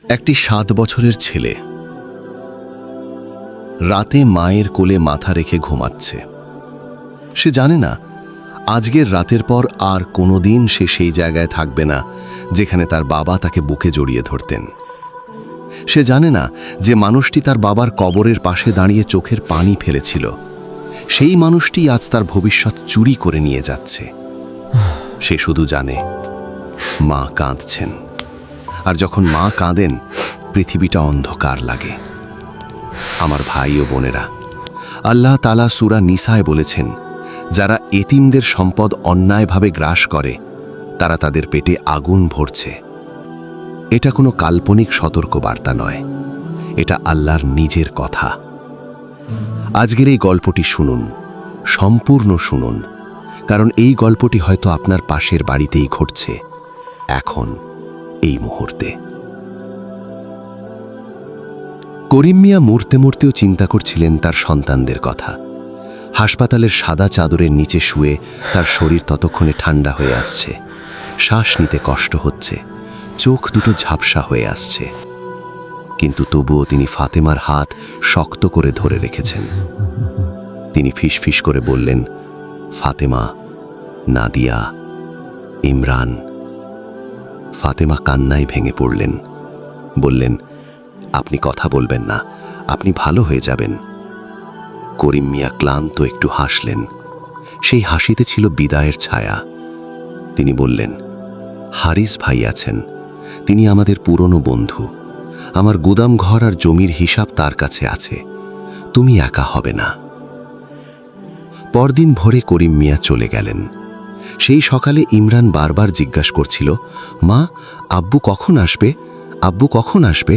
একটি 7 বছরের ছেলে রাতে মায়ের কোলে মাথা রেখে ঘুমাচ্ছে। সে জানে না আজকের রাতের পর আর কোনোদিন সে সেই জায়গায় থাকবে না যেখানে তার বাবা তাকে বুকে জড়িয়ে ধরতেন। সে জানে না যে মানুষটি তার বাবার কবরের পাশে দাঁড়িয়ে চোখের পানি ফেলেছিল, সেই মানুষটি আজ তার ভবিষ্যৎ চুরি করে নিয়ে যাচ্ছে। সে শুধু জানে মা কাঁদছেন, আর যখন মা কাঁদেন পৃথিবীটা অন্ধকার লাগে। আমার ভাই ও বোনেরা, আল্লাহ তাআলা সূরা নিসায় বলেছেন, যারা এতিমদের সম্পদ অন্যায়ভাবে গ্রাস করে তারা তাদের পেটে আগুন ভরছে। এটা কোনো কাল্পনিক সতর্কবার্তা নয়, এটা আল্লাহর নিজের কথা। আজকের এই গল্পটি শুনুন, সম্পূর্ণ শুনুন, কারণ এই গল্পটি হয়তো আপনার পাশের বাড়িতেই ঘটছে, এখন এই মুহূর্তে। করিম মিয়া মরতে মরতেও চিন্তা করছিলেন তার সন্তানদের কথা। হাসপাতালের সাদা চাদরের নিচে শুয়ে তার শরীর ততক্ষণে ঠান্ডা হয়ে আসছে, শ্বাস নিতে কষ্ট হচ্ছে, চোখ দুটো ঝাপসা হয়ে আসছে, কিন্তু তবুও তিনি ফাতেমার হাত শক্ত করে ধরে রেখেছেন। তিনি ফিসফিস করে বললেন, ফাতেমা, নাদিয়া, ইমরান। ফাতেমা কান্নায় ভেঙে পড়লেন, বললেন, আপনি কথা বলবেন না, আপনি ভালো হয়ে যাবেন। করিম মিয়া ক্লান্ত একটু হাসলেন, সেই হাসিতে ছিল বিদায়ের ছায়া। তিনি বললেন, হারিস ভাই আছেন, তিনি আমাদের পুরনো বন্ধু। আমার গুদাম ঘর আর জমির হিসাব তার কাছে আছে, তুমি একা হবে না। পরদিন ভোরে করিম মিয়া চলে গেলেন। সেই সকালে ইমরান বারবার জিজ্ঞাসা করছিল, মা, আব্বু কখন আসবে, আব্বু কখন আসবে?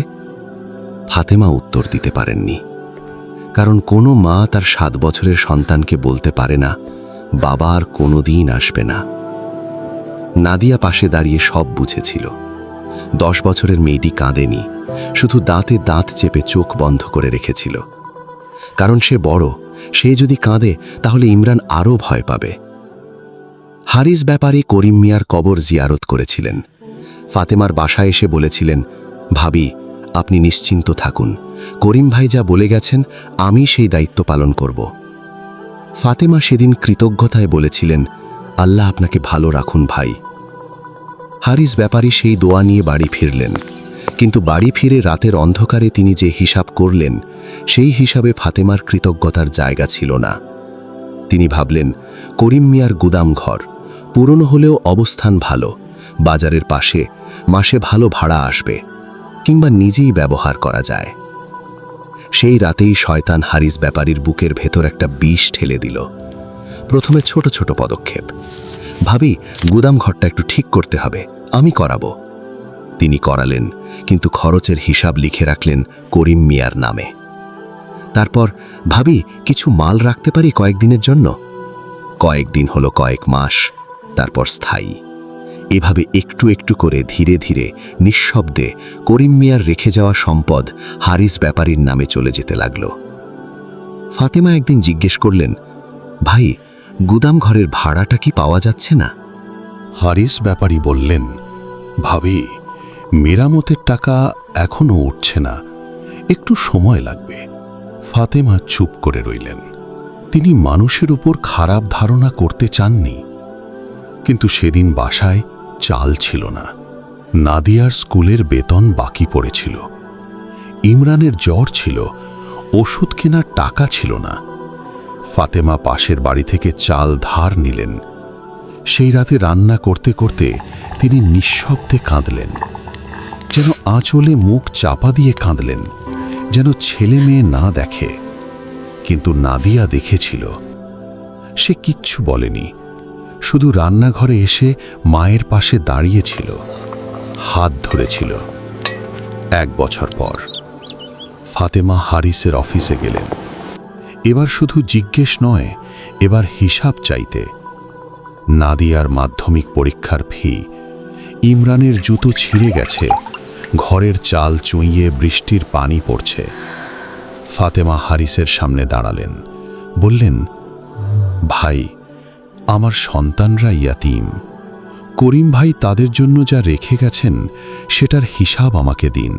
ফাতেমা উত্তর দিতে পারেননি, কারণ কোনো মা তার 7 বছরের সন্তানকে বলতে পারে না বাবা আর কোনোদিন আসবে না। নাদিয়া পাশে দাঁড়িয়ে সব বুঝেছিল। 10 বছরের মেয়েটি কাঁদেনি, শুধু দাঁতে দাঁত চেপে চোখ বন্ধ করে রেখেছিল, কারণ সে বড়, সে যদি কাঁদে তাহলে ইমরান আরও ভয় পাবে। হারিস ব্যাপারী করিম মিয়ার কবর জিয়ারত করেছিলেন। ফাতেমার বাসায় এসে বলেছিলেন, ভাবি, আপনি নিশ্চিন্ত থাকুন, করিম ভাই যা বলে গেছেন আমি সেই দায়িত্ব পালন করব। ফাতেমা সেদিন কৃতজ্ঞতায় বলেছিলেন, আল্লাহ আপনাকে ভালো রাখুন ভাই। হারিস ব্যাপারী সেই দোয়া নিয়ে বাড়ি ফিরলেন, কিন্তু বাড়ি ফিরে রাতের অন্ধকারে তিনি যে হিসাব করলেন সেই হিসাবে ফাতেমার কৃতজ্ঞতার জায়গা ছিল না। তিনি ভাবলেন, করিম মিয়ার গুদাম ঘর পুরনো হলেও অবস্থান ভালো, বাজারের পাশে, মাসে ভালো ভাড়া আসবে, কিংবা নিজেই ব্যবহার করা যায়। সেই রাতেই শয়তান হারিস ব্যাপারীর বুকের ভেতর একটা বিষ ঠেলে দিল। প্রথমে ছোট ছোট পদক্ষেপ। ভাবি, গুদাম ঘরটা একটু ঠিক করতে হবে, আমি করাবো। তিনি করালেন, কিন্তু খরচের হিসাব লিখে রাখলেন করিম মিয়ার নামে। তারপর, ভাবি, কিছু মাল রাখতে পারি কয়েকদিনের জন্য? কয়েকদিন হলো কয়েক মাস, তারপর স্থায়ী। এভাবে একটু একটু করে ধীরে ধীরে নিঃশব্দে করিম মিয়ার রেখে যাওয়া সম্পদ হারিস ব্যাপারীর নামে চলে যেতে লাগল। ফাতেমা একদিন জিজ্ঞেস করলেন, ভাই, গুদাম ঘরের ভাড়াটা কি পাওয়া যাচ্ছে না? হারিস ব্যাপারী বললেন, ভাবি, মেরামতের টাকা এখনো উঠছে না, একটু সময় লাগবে। ফাতেমা চুপ করে রইলেন। তিনি মানুষের উপর খারাপ ধারণা করতে চাননি, কিন্তু সেদিন বাসায় চাল ছিল না, নাদিয়ার স্কুলের বেতন বাকি পড়েছিল, ইমরানের জ্বর ছিল, ওষুধ কেনার টাকা ছিল না। ফাতেমা পাশের বাড়ি থেকে চাল ধার নিলেন। সেই রাতে রান্না করতে করতে তিনি নিঃশব্দে কাঁদলেন, যেন আঁচলে মুখ চাপা দিয়ে কাঁদলেন, যেন ছেলে মেয়ে না দেখে। কিন্তু নাদিয়া দেখেছিল। সে কিচ্ছু বলেনি, শুধু রান্নাঘরে এসে মায়ের পাশে দাঁড়িয়েছিল, হাত ধরেছিল। 1 বছর পর ফাতেমা হারিসের অফিসে গেলেন। এবার শুধু জিজ্ঞেস নয়, এবার হিসাব চাইতে। নাদিয়ার মাধ্যমিক পরীক্ষার ফি, ইমরানের জুতো ছিঁড়ে গেছে, ঘরের চাল চুইয়ে বৃষ্টির পানি পড়ছে। ফাতেমা হারিসের সামনে দাঁড়ালেন, বললেন, ভাই, আমার সন্তানরা ইয়াতীম, করিম ভাই তাদের জন্য যা রেখে গেছেন সেটার হিসাব আমাকে দিন।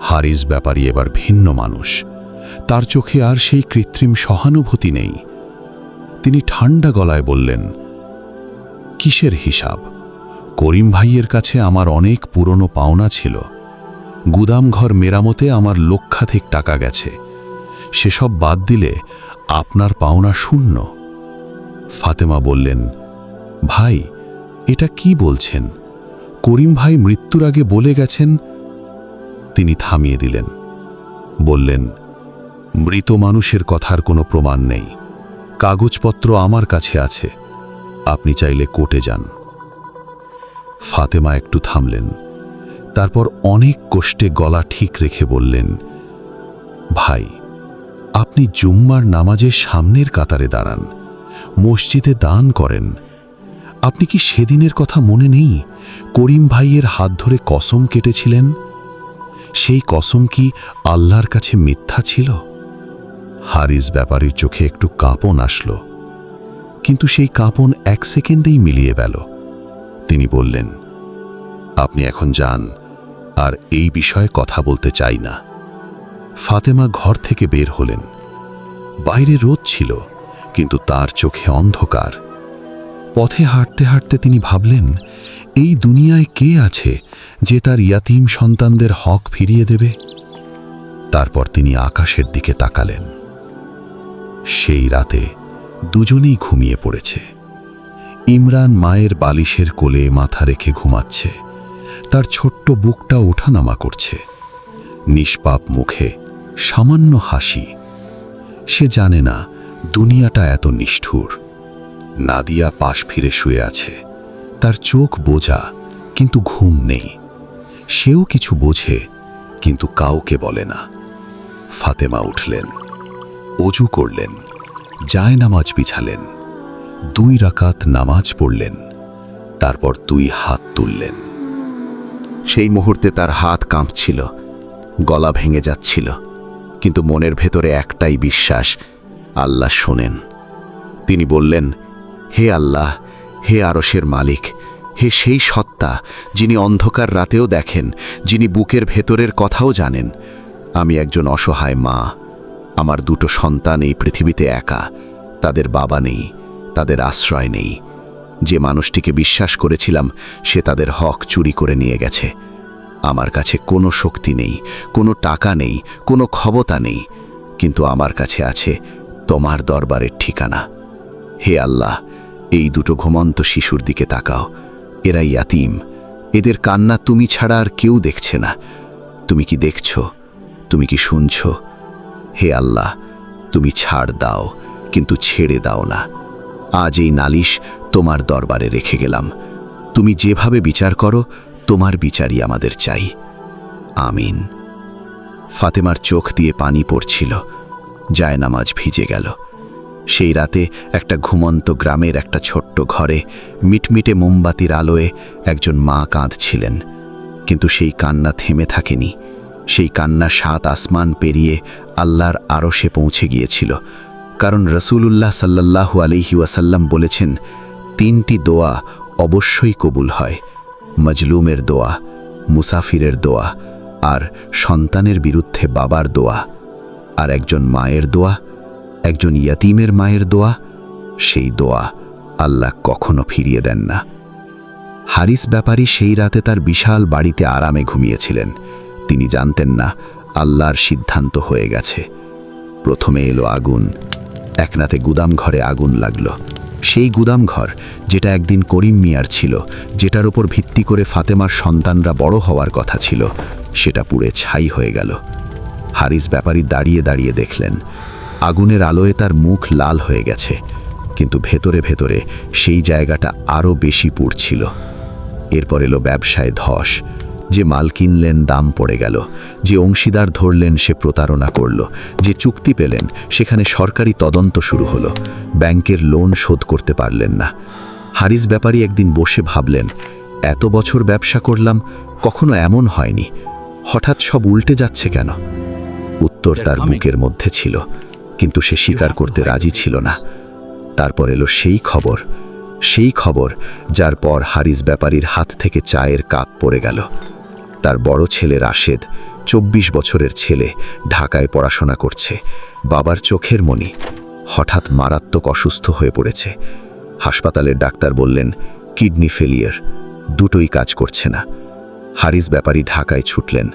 হারিস ব্যাপারী এবার ভিন্ন মানুষ। তার চোখে আর সেই কৃত্রিম সহানুভূতি নেই। তিনি ঠান্ডা গলায় বললেন, কিসের হিসাব? করিম ভাইয়ের কাছে আমার অনেক পুরনো পাওনা ছিল। গুদামঘর মেরামতে আমার লক্ষাধিক টাকা গেছে। সেসব বাদ দিলে আপনার পাওনা শূন্য। ফাতেমা বললেন, ভাই এটা কি বলছেন? করিম ভাই মৃত্যুর আগে বলে গেছেন। তিনি থামিয়ে দিলেন, বললেন, মৃত মানুষের কথার কোনো প্রমাণ নেই। কাগজপত্র আমার কাছে আছে, আপনি চাইলে কোর্টে যান। ফাতেমা একটু থামলেন, তারপর অনেক কষ্টে গলা ঠিক রেখে বললেন, ভাই আপনি জুম্মার নামাজের সামনের কাতারে দাঁড়ান, মসজিদে দান করেন। আপনি কি সেদিনের কথা মনে নেই? করিম ভাইয়ের হাত ধরে কসম কেটেছিলেন। সেই কসম কি আল্লাহর কাছে মিথ্যা ছিল? হারিস ব্যাপারীর চোখে একটু কাঁপন আসলো, কিন্তু সেই কাঁপন 1 সেকেন্ডেই মিলিয়ে গেল। তিনি বললেন, আপনি এখন যান, আর এই বিষয়ে কথা বলতে চাই না। ফাতেমা ঘর থেকে বের হলেন। বাইরে রোদ ছিল, কিন্তু তার চোখে অন্ধকার। পথে হাঁটতে হাঁটতে তিনি ভাবলেন, এই দুনিয়ায় কে আছে যে তার ইয়াতীম সন্তানদের হক ফিরিয়ে দেবে? তারপর তিনি আকাশের দিকে তাকালেন। সেই রাতে দুজনেই ঘুমিয়ে পড়েছে। ইমরান মায়ের বালিশের কোলে মাথা রেখে ঘুমাচ্ছে। তার ছোট্ট বুকটা ওঠানামা করছে। নিষ্পাপ মুখে সামান্য হাসি। সে জানে না দুনিয়াটা এত নিষ্ঠুর। নাদিয়া পাশ ফিরে শুয়ে আছে। তার চোখ বোঝা, কিন্তু ঘুম নেই। সেও কিছু বোঝে, কিন্তু কাউকে বলে না। ফাতেমা উঠলেন, অজু করলেন, জায়নামাজ বিছালেন, 2 রাকাত নামাজ পড়লেন, তারপর 2 হাত তুললেন। সেই মুহূর্তে তার হাত কাঁপছিল, গলা ভেঙে যাচ্ছিল, কিন্তু মনের ভেতরে একটাই বিশ্বাস, আল্লাহ শোনেন। তিনি বললেন, হে আল্লাহ, হে আরশের মালিক, হে সেই সত্তা যিনি অন্ধকার রাতেও দেখেন, যিনি বুকের ভেতরের কথাও জানেন। আমি একজন অসহায় মা। আমার 2 সন্তান এই পৃথিবীতে একা। তাদের বাবা নেই, তাদের আশ্রয় নেই। যে মানুষটিকে বিশ্বাস করেছিলাম সে তাদের হক চুরি করে নিয়ে গেছে। আমার কাছে কোনো শক্তি নেই, কোনো টাকা নেই, কোনো ক্ষমতা নেই, কিন্তু আমার কাছে আছে তোমার দরবারের ঠিকানা। হে আল্লাহ, এই 2 ঘুমন্ত শিশুর দিকে তাকাও। এরা ইয়াতীম। এদের কান্না তুমি ছাড়া আর কেউ দেখছে না। তুমি কি দেখছো? তুমি কি শুনছো? হে আল্লাহ, তুমি ছাড় দাও, কিন্তু ছেড়ে দাও না। আজ এই নালিশ তোমার দরবারে রেখে গেলাম। তুমি যেভাবে বিচার করো, তোমার বিচারই আমাদের চাই। আমিন। ফাতেমার চোখ দিয়ে পানি পড়ছিল। জায়নামাজ ভিজে গেল। সেই রাতে একটা ঘুমন্ত গ্রামের একটা ছোট্ট ঘরে মিটমিটে মোমবাতির আলোয় একজন মা কাঁদছিলেন। কিন্তু সেই কান্না থেমে থাকেনি। সেই কান্না 7 আসমান পেরিয়ে আল্লাহর আরশে পৌঁছে গিয়েছিল। কারণ রাসূলুল্লাহ সাল্লাল্লাহু আলাইহি ওয়াসাল্লাম বলেছেন, 3টি দোয়া অবশ্যই কবুল হয়: মজলুমের দোয়া, মুসাফিরের দোয়া, আর সন্তানের বিরুদ্ধে বাবার দোয়া। আর একজন মায়ের দোয়া, একজন ইয়াতীমের মায়ের দোয়া, সেই দোয়া আল্লাহ কখনো ফিরিয়ে দেন না। হারিস ব্যাপারী সেই রাতে তার বিশাল বাড়িতে আরামে ঘুমিয়েছিলেন। তিনি জানতেন না আল্লাহর সিদ্ধান্ত হয়ে গেছে। প্রথমে এলো আগুন। একনাতে গুদাম ঘরে আগুন লাগলো। সেই গুদাম ঘর যেটা একদিন করিম মিয়ার ছিল, যেটার ওপর ভিত্তি করে ফাতেমার সন্তানরা বড় হওয়ার কথা ছিল, সেটা পুড়ে ছাই হয়ে গেল। হারিস ব্যাপারী দাঁড়িয়ে দাঁড়িয়ে দেখলেন আগুনের আলোয় তার মুখ লাল হয়ে গেছে, কিন্তু ভেতরে ভেতরে সেই জায়গাটা আরও বেশি পুড়ছিল। এরপর এলো ব্যবসায় ধস। যে মাল কিনলেন দাম পড়ে গেল, যে অংশীদার ধরলেন সে প্রতারণা করল, যে চুক্তি পেলেন সেখানে সরকারি তদন্ত শুরু হলো, ব্যাংকের লোন শোধ করতে পারলেন না। হারিস ব্যাপারী একদিন বসে ভাবলেন, এত বছর ব্যবসা করলাম, কখনো এমন হয়নি, হঠাৎ সব উল্টে যাচ্ছে কেন? উত্তর তার বুকের মধ্যে ছিল, কিন্তু সে স্বীকার করতে রাজি ছিল না। তারপর এলো সেই খবর, সেই খবর যার পর হারিস ব্যাপারীর হাত থেকে চায়ের কাপ পড়ে গেল। তার বড় ছেলে রাশেদ, 24 বছরের ছেলে, ঢাকায় পড়াশোনা করছে। বাবার চোখের মণি হঠাৎ মারাত্মক অসুস্থ হয়ে পড়েছে। হাসপাতালের ডাক্তার বললেন কিডনি ফেলিয়ার, দুটোই কাজ করছে না। হারিস ব্যাপারী ঢাকায় ছুটলেন।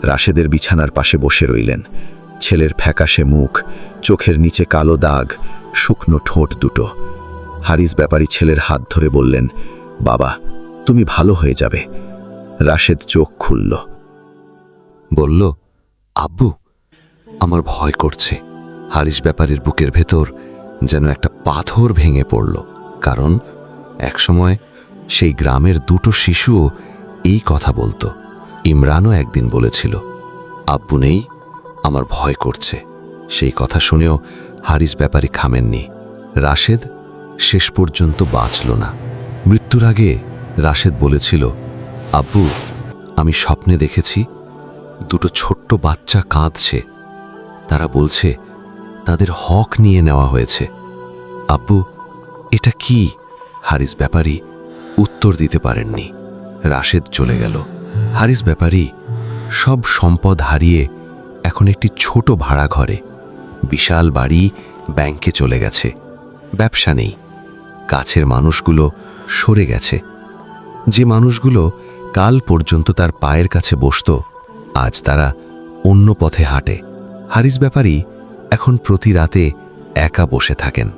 রাশেদের বিছানার পাশে বসে রইলেন। ছেলের ফ্যাকাশে মুখ, চোখের নিচে কালো দাগ, শুকনো ঠোঁট দুটো। হারিস ব্যাপারী ছেলের হাত ধরে বললেন, বাবা, তুমি ভালো হয়ে যাবে। রাশেদ চোখ খুলল, বলল, আব্বু, আমার ভয় করছে। হারিস ব্যাপারীর বুকের ভেতর যেন একটা পাথর ভেঙে পড়ল। কারণ একসময় সেই গ্রামের দুটো শিশুও এই কথা বলতো। ইমরানও একদিন বলেছিল, আব্বু নেই, আমার ভয় করছে। সেই কথা শুনেও হারিস ব্যাপারী থামেননি। রাশেদ শেষ পর্যন্ত বাঁচল না। মৃত্যুর আগে রাশেদ বলেছিল, আব্বু, আমি স্বপ্নে দেখেছি দুটো ছোট্ট বাচ্চা কাঁদছে। তারা বলছে তাদের হক নিয়ে নেওয়া হয়েছে। আব্বু, এটা কি? হারিস ব্যাপারী উত্তর দিতে পারেননি। রাশেদ চলে গেল। হারিস ব্যাপারী সব সম্পদ হারিয়ে এখন একটি ছোট ভাড়া ঘরে, বিশাল বাড়ি ব্যাংকে চলে গেছে। ব্যবসা নেই। কাছের মানুষগুলো সরে গেছে। যে মানুষগুলো কাল পর্যন্ত তার পায়ের কাছে বসত, আজ তারা অন্য পথে হাঁটে। হারিস ব্যাপারী এখন প্রতি রাতে একা বসে থাকেন।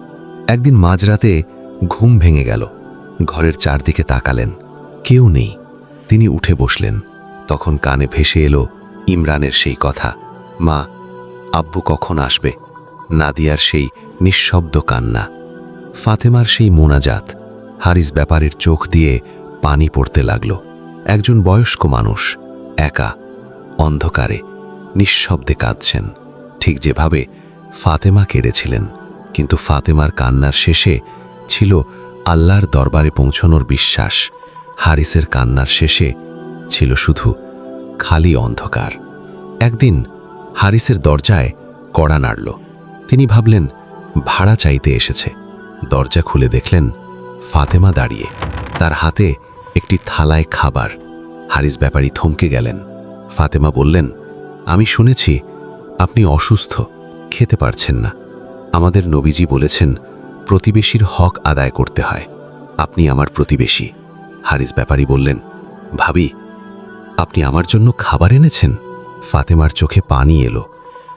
একদিন মাঝরাতে ঘুম ভেঙে গেল। ঘরের চারদিকে তাকালেন, কেউ নেই। তিনি উঠে বসলেন। তখন কানে ভেসে এলো ইমরানের সেই কথা, মা, আব্বু কখন আসবে? নাদিয়ার সেই নিঃশব্দ কান্না, ফাতেমার সেই মোনাজাত। হারিস ব্যাপারীর চোখ দিয়ে পানি পড়তে লাগল। একজন বয়স্ক মানুষ একা অন্ধকারে নিঃশব্দে কাঁদছেন, ঠিক যেভাবে ফাতেমা কেঁদেছিলেন। কিন্তু ফাতেমার কান্নার শেষে ছিল আল্লাহর দরবারে পৌঁছানোর বিশ্বাস। হারিসের কান্নার শেষে ছিল শুধু খালি অন্ধকার। একদিন হারিসের দরজায় কড়া নাড়ল। তিনি ভাবলেন ভাড়া চাইতে এসেছে। দরজা খুলে দেখলেন ফাতেমা দাঁড়িয়ে, তার হাতে একটি থালায় খাবার। হারিস ব্যাপারী থমকে গেলেন। ফাতেমা বললেন, আমি শুনেছি আপনি অসুস্থ, খেতে পারছেন না। আমাদের নবীজি বলেছেন প্রতিবেশীর হক আদায় করতে হয়। আপনি আমার প্রতিবেশী। হারিস ব্যাপারী বললেন, ভাবি, আপনি আমার জন্য খাবার এনেছেন? ফাতেমার চোখে পানি এলো,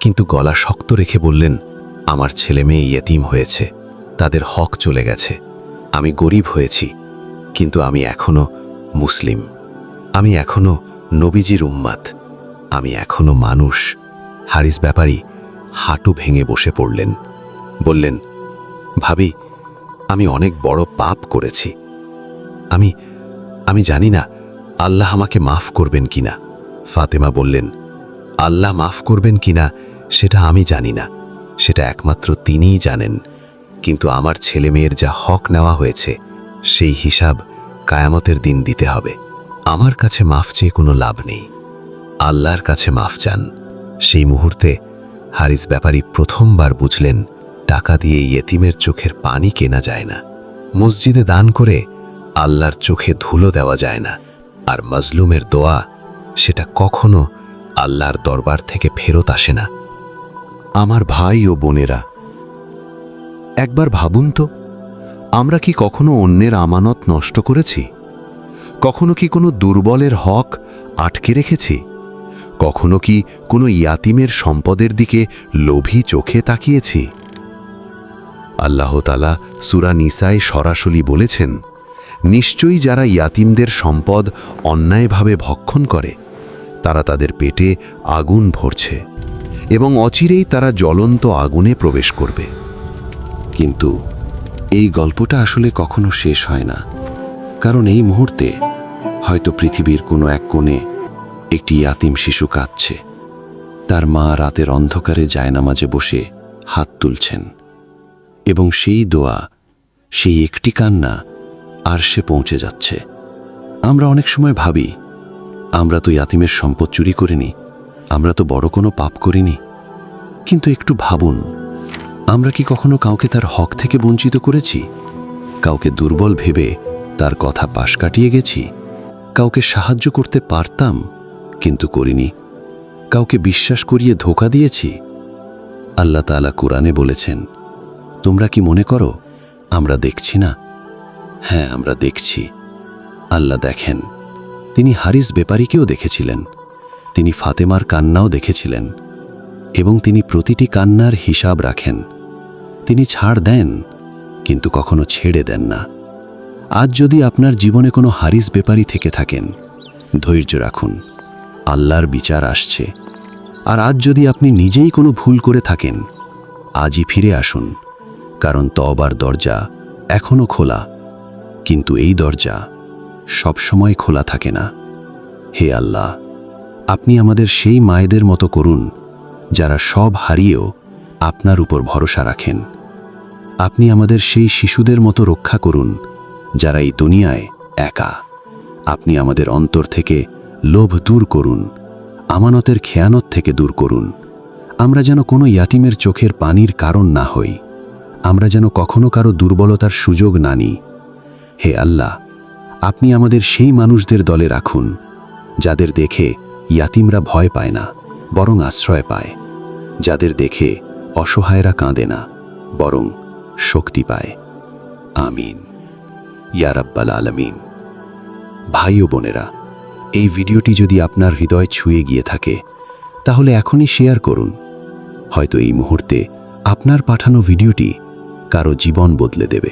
কিন্তু গলা শক্ত রেখে বললেন, আমার ছেলে মেয়ে ইয়েতিম হয়েছে, তাদের হক চলে গেছে। আমি গরিব হয়েছি, কিন্তু আমি এখনো মুসলিম। আমি এখনো নবীজির উম্মাত। আমি এখনো মানুষ। হারিস ব্যাপারী হাঁটু ভেঙে বসে পড়লেন। বললেন, ভাবি, আমি অনেক বড় পাপ করেছি। আমি জানি না আল্লাহ আমাকে মাফ করবেন কিনা। ফাতেমা বললেন, আল্লাহ মাফ করবেন কিনা সেটা আমি জানি না, সেটা একমাত্র তিনিই জানেন। কিন্তু আমার ছেলে মেয়ের যা হক নেওয়া হয়েছে সেই হিসাব কায়ামতের দিন দিতে হবে। আমার কাছে মাফ চেয়ে কোনো লাভ নেই, আল্লাহর কাছে মাফ চান। সেই মুহূর্তে হারিস ব্যাপারী প্রথমবার বুঝলেন টাকা দিয়ে ইয়েতিমের চোখের পানি কেনা যায় না, মসজিদে দান করে আল্লাহর চোখে ধুলো দেওয়া যায় না। আর মজলুমের দোয়া, সেটা কখনো আল্লাহর দরবার থেকে ফেরত আসে না। আমার ভাই ও বোনেরা, একবার ভাবুন তো, আমরা কি কখনো অন্যের আমানত নষ্ট করেছি? কখনো কি কোনো দুর্বলের হক আটকে রেখেছি? কখনো কি কোনো ইয়াতিমের সম্পদের দিকে লোভী চোখে তাকিয়েছি? আল্লাহ তাআলা সূরা নিসায় সরাসরি বলেছেন, নিশ্চয়ই যারা ইয়াতিমদের সম্পদ অন্যায়ভাবে ভক্ষণ করে তারা তাদের পেটে আগুন ভরছে এবং অচিরেই তারা জ্বলন্ত আগুনে প্রবেশ করবে। কিন্তু এই গল্পটা আসলে কখনো শেষ হয় না, কারণ এই মুহূর্তে হয়তো পৃথিবীর কোনো এক কোণে একটি ইয়াতিম শিশু কাঁদছে। তার মা রাতের অন্ধকারে জায়নামাজে বসে হাত তুলছেন, এবং সেই দোয়া, সেই একটি কান্না আরশে পৌঁছে যাচ্ছে। আমরা অনেক সময় ভাবি, আমরা তো ইয়াতিমের সম্পদ চুরি করিনি, আমরা তো বড় কোনো পাপ করিনি। কিন্তু একটু ভাবুন, আমরা কি কখনো কাউকে তার হক থেকে বঞ্চিত করেছি? কাউকে দুর্বল ভেবে তার কথা পাশ কাটিয়ে গেছি? কাউকে সাহায্য করতে পারতাম কিন্তু করিনি? কাউকে বিশ্বাস করিয়ে ধোঁকা দিয়েছি? আল্লাহ তাআলা কুরআনে বলেছেন, তোমরা কি মনে করো আমরা দেখছি না? হ্যাঁ, আমরা দেখছি। আল্লাহ দেখেন। তিনি হারিস ব্যাপারীকেও দেখেছিলেন, তিনি ফাতেমার কান্নাও দেখেছিলেন, এবং তিনি প্রতিটি কান্নার হিসাব রাখেন। তিনি ছাড় দেন কিন্তু কখনো ছেড়ে দেন না। আজ যদি আপনার জীবনে কোনো হারিস ব্যাপারী থেকে থাকেন, ধৈর্য রাখুন, আল্লাহর বিচার আসছে। আর আজ যদি আপনি নিজেই কোনো ভুল করে থাকেন, আজই ফিরে আসুন, কারণ তওবার দরজা এখনো খোলা, কিন্তু এই দরজা সবসময় খোলা থাকে না। হে আল্লাহ, আপনি আমাদের সেই মায়েদের মতো করুন যারা সব হারিয়েও আপনার উপর ভরসা রাখেন। আপনি আমাদের সেই শিশুদের মতো রক্ষা করুন যারা এই দুনিয়ায় একা। আপনি আমাদের অন্তর থেকে লোভ দূর করুন, আমানতের খেয়ানত থেকে দূর করুন। আমরা যেন কোনো ইয়াতিমের চোখের পানির কারণ না হই, আমরা যেন কখনো কারো দুর্বলতার সুযোগ না নিই। হে আল্লাহ, আপনি আমাদের সেই মানুষদের দলে রাখুন যাদের দেখে ইয়াতিমরা ভয় পায় না, বরং আশ্রয় পায়, যাদের দেখে অসহায়রা কাঁদে না, বরং শক্তি পায়। আমিন ইয়া রাব্বাল আলামিন। ভাই ও বোনেরা, এই ভিডিওটি যদি আপনার হৃদয় ছুঁয়ে গিয়ে থাকে তাহলে এখনই শেয়ার করুন। হয়তো এই মুহূর্তে আপনার পাঠানো ভিডিওটি কারো জীবন বদলে দেবে।